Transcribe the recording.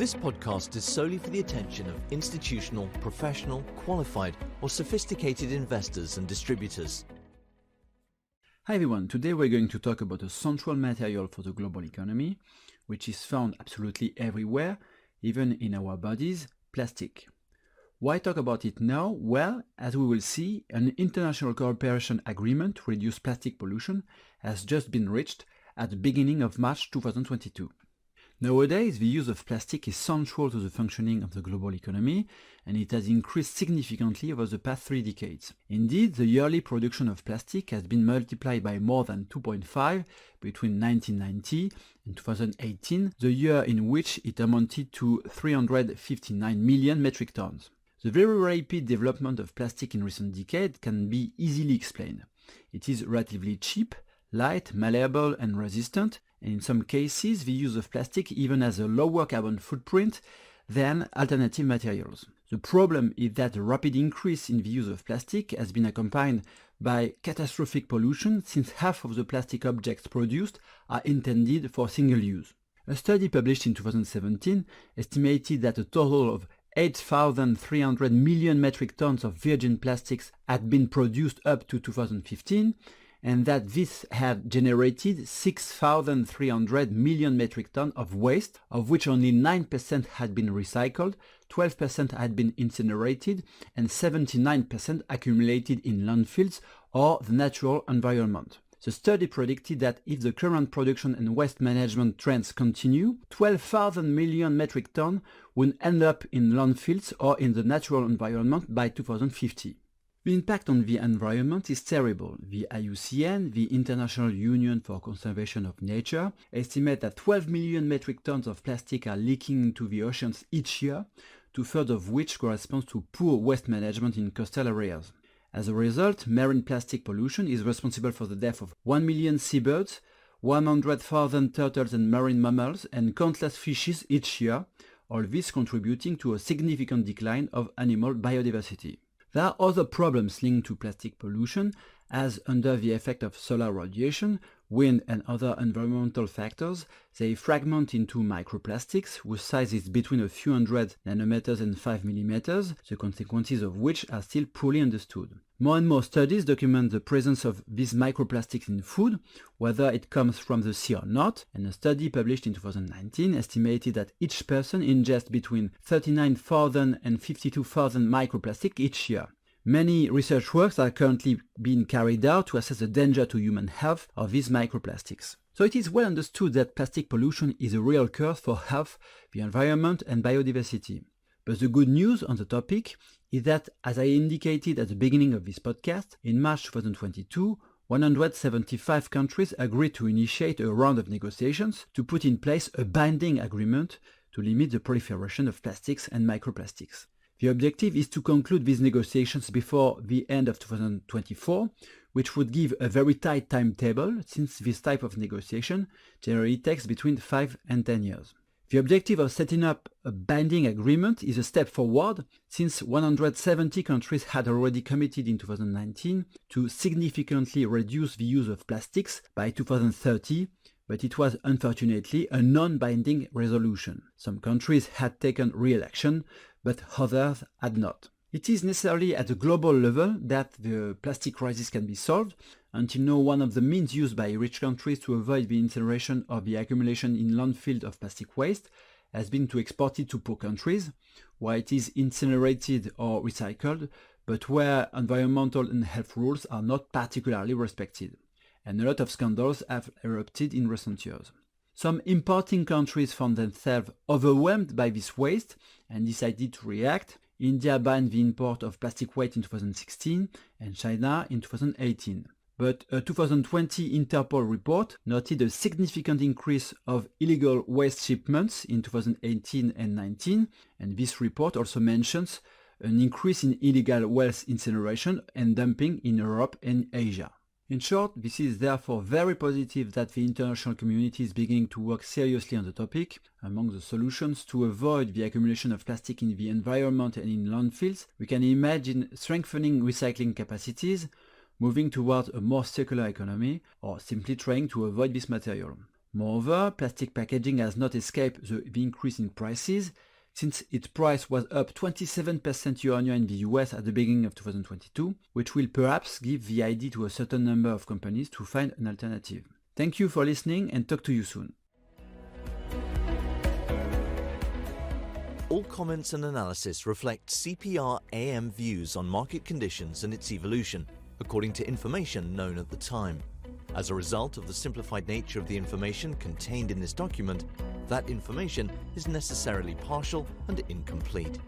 This podcast is solely for the attention of institutional, professional, qualified, or sophisticated investors and distributors. Hi everyone, today we're going to talk about a central material for the global economy, which is found absolutely everywhere, even in our bodies, plastic. Why talk about it now? Well, as we will see, an international cooperation agreement to reduce plastic pollution has just been reached at the beginning of March 2022. Nowadays, the use of plastic is central to the functioning of the global economy, and it has increased significantly over the past 3 decades. Indeed, the yearly production of plastic has been multiplied by more than 2.5 between 1990 and 2018, the year in which it amounted to 359 million metric tons. The very rapid development of plastic in recent decades can be easily explained. It is relatively cheap, light, malleable and resistant, and in some cases the use of plastic even has a lower carbon footprint than alternative materials. The problem is that the rapid increase in the use of plastic has been accompanied by catastrophic pollution, since half of the plastic objects produced are intended for single use. A study published in 2017 estimated that a total of 8,300 million metric tons of virgin plastics had been produced up to 2015, and that this had generated 6,300 million metric tons of waste, of which only 9% had been recycled, 12% had been incinerated, and 79% accumulated in landfills or the natural environment. The study predicted that if the current production and waste management trends continue, 12,000 million metric tons would end up in landfills or in the natural environment by 2050. The impact on the environment is terrible. The IUCN, the International Union for Conservation of Nature, estimate that 12 million metric tons of plastic are leaking into the oceans each year, 2/3 of which corresponds to poor waste management in coastal areas. As a result, marine plastic pollution is responsible for the death of 1 million seabirds, 100,000 turtles and marine mammals, and countless fishes each year, all this contributing to a significant decline of animal biodiversity. There are other problems linked to plastic pollution, as under the effect of solar radiation, wind and other environmental factors, they fragment into microplastics whose size is between a few hundred nanometers and 5 millimeters, the consequences of which are still poorly understood. More and more studies document the presence of these microplastics in food, whether it comes from the sea or not, and a study published in 2019 estimated that each person ingests between 39,000 and 52,000 microplastics each year. Many research works are currently being carried out to assess the danger to human health of these microplastics. So it is well understood that plastic pollution is a real curse for health, the environment and biodiversity. But the good news on the topic is that, as I indicated at the beginning of this podcast, in March 2022, 175 countries agreed to initiate a round of negotiations to put in place a binding agreement to limit the proliferation of plastics and microplastics. The objective is to conclude these negotiations before the end of 2024, which would give a very tight timetable, since this type of negotiation generally takes between 5 and 10 years. The objective of setting up a binding agreement is a step forward, since 170 countries had already committed in 2019 to significantly reduce the use of plastics by 2030, but it was unfortunately a non-binding resolution. Some countries had taken real action, but others had not. It is necessarily at the global level that the plastic crisis can be solved. Until now, one of the means used by rich countries to avoid the incineration or the accumulation in landfills of plastic waste has been to export it to poor countries, where it is incinerated or recycled, but where environmental and health rules are not particularly respected. And a lot of scandals have erupted in recent years. Some importing countries found themselves overwhelmed by this waste and decided to react. India banned the import of plastic waste in 2016 and China in 2018. But a 2020 Interpol report noted a significant increase of illegal waste shipments in 2018 and 19, and this report also mentions an increase in illegal waste incineration and dumping in Europe and Asia. In short, this is therefore very positive that the international community is beginning to work seriously on the topic. Among the solutions to avoid the accumulation of plastic in the environment and in landfills, we can imagine strengthening recycling capacities, moving towards a more circular economy, or simply trying to avoid this material. Moreover, plastic packaging has not escaped the increase in prices, since its price was up 27% year-on-year in the US at the beginning of 2022, which will perhaps give the idea to a certain number of companies to find an alternative. Thank you for listening and talk to you soon. All comments and analysis reflect CPR AM views on market conditions and its evolution, according to information known at the time. As a result of the simplified nature of the information contained in this document, that information is necessarily partial and incomplete.